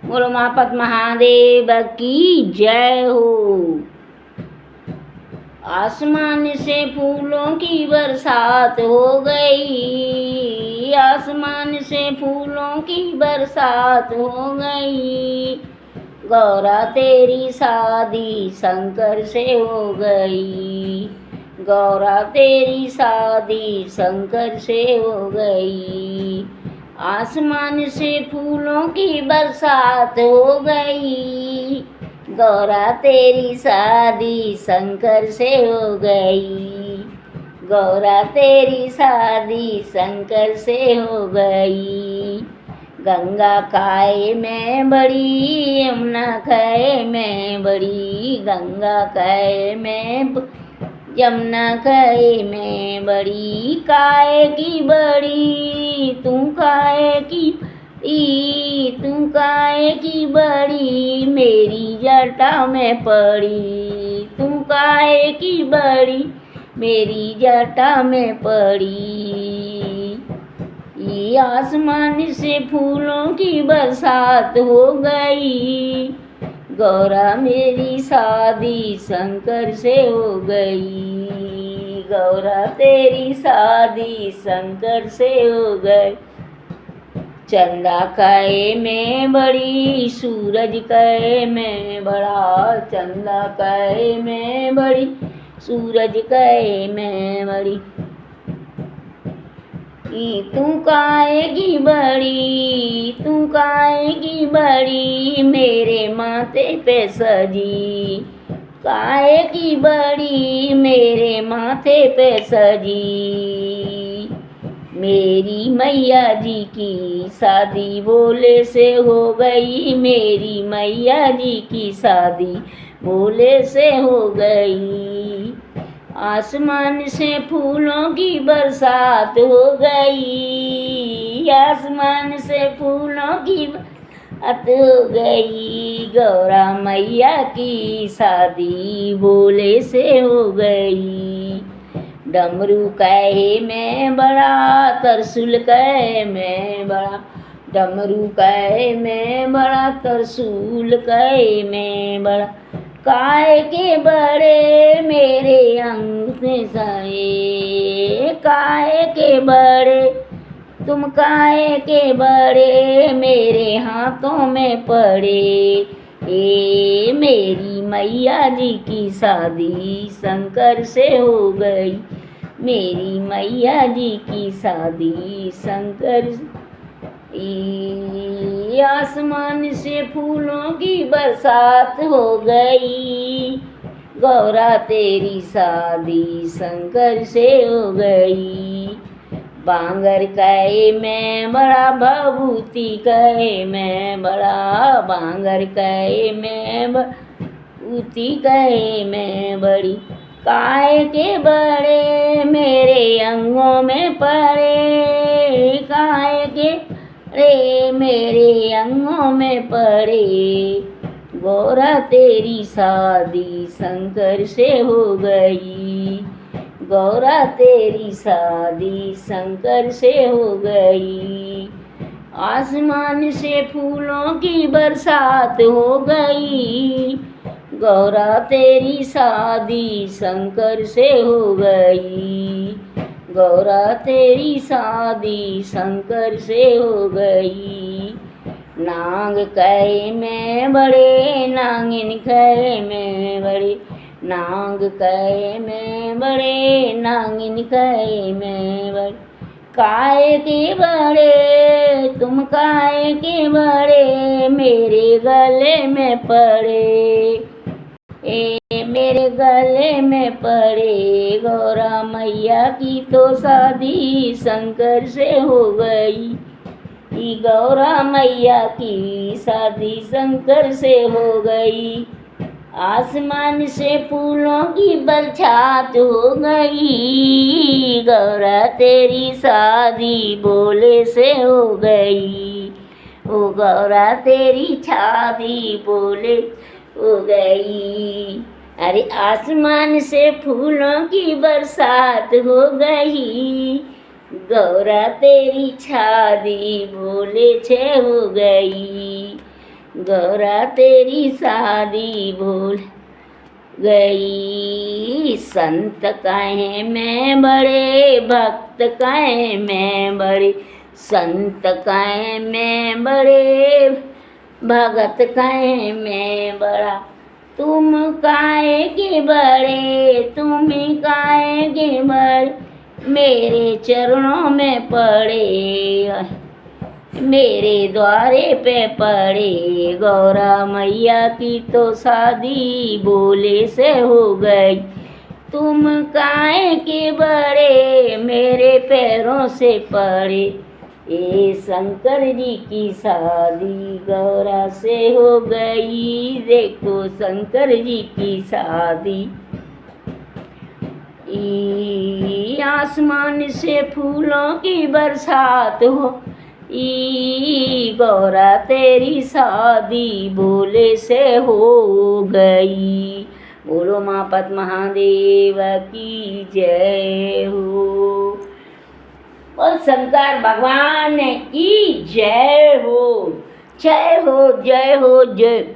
बोलो महापत महादेव की जय हो। आसमान से फूलों की बरसात हो गई, आसमान से फूलों की बरसात हो गई। गौरा तेरी शादी शंकर से हो गई, गौरा तेरी शादी शंकर से हो गई। आसमान से फूलों की बरसात हो गई, गौरा तेरी शादी शंकर से हो गई, गौरा तेरी शादी शंकर से हो गई। गंगा खाए में बड़ी, यमुना खाए में बड़ी, गंगा खाए में यमुना खाए में बड़ी। काय की बड़ी तू काय की, तू काय की बड़ी मेरी जटा में पड़ी, तू काय की बड़ी मेरी जटा में पड़ी। ये आसमान से फूलों की बरसात हो गई, गौरा मेरी शादी शंकर से हो गई, गौरा तेरी शादी शंकर से हो गई। चंदा कहे में बड़ी, सूरज कहे में बड़ा, चंदा कहे में बड़ी, सूरज कहे में बड़ी। तू काहे की बड़ी, तू काहे की बड़ी मेरे माथे पे सजी, काहे की बड़ी मेरे माथे पे सजी। मेरी मैया जी की शादी भोले से हो गई, मेरी मैया जी की शादी भोले से हो गई। आसमान से फूलों की बरसात हो गई, आसमान से फूलों की बरसात हो गई। गौरा मैया की शादी भोले से हो गई। डमरू कहे में बड़ा, त्रिशूल कहे में बड़ा, डमरू कहे में बड़ा, त्रिशूल कहे में बड़ा। काय के बड़े मेरे अंग में साए, काय के बड़े तुम काय के बड़े मेरे हाथों में पड़े। ए मेरी मैया जी की शादी शंकर से हो गई, मेरी मैया जी की शादी शंकर। आसमान से फूलों की बरसात हो गई, गौरा तेरी शादी शंकर से हो गई। बांगर कहे में बड़ा, भभूति कहे में बड़ा, बांगर कहे में भभूति कहे में बड़ी। काय के बड़े मेरे अंगों में पड़े, काय के रे मेरे अंगों में पड़े। गौरा तेरी शादी शंकर से हो गई, गौरा तेरी शादी शंकर से हो गई। आसमान से फूलों की बरसात हो गई, गौरा तेरी शादी शंकर से हो गई, गौरा तेरी शादी शंकर से हो गई। नाग कहे में बड़े, नागिन कहे में बड़े, नाग कहे में बड़े, नागिन कहे में बड़े। काय के बड़े तुम काय के बड़े मेरे गले में पड़े, ए मेरे गले में पड़े। गौरा मैया की तो शादी शंकर से हो गई, गौरा मैया की शादी शंकर से हो गई। आसमान से फूलों की बरसात हो गई, गौरा तेरी शादी भोले से हो गई, ओ गौरा तेरी शादी भोले हो गई। अरे आसमान से फूलों की बरसात हो गई, गौरा तेरी शादी भोले से हो गई, गौरा तेरी शादी भूल गई। संत कहे मैं बड़े, भक्त कहे मैं बड़े, संत कहे मैं बड़े, भगत कहे मैं बड़ा। तुम काहे के बड़े, तुम काहे के बड़े, मेरे चरणों में पड़े, मेरे द्वारे पे पड़े। गौरा मैया की तो शादी बोले से हो गई। तुम काहे के बड़े, मेरे पैरों से पड़े। ये शंकर जी की शादी गौरा से हो गई। देखो शंकर जी की शादी। आसमान से फूलों की बरसात हो, गौरा तेरी शादी बोले से हो गई। बोलो मापत महादेव की जय हो। और शंकर भगवान की जय हो, जय हो, जय हो, जय।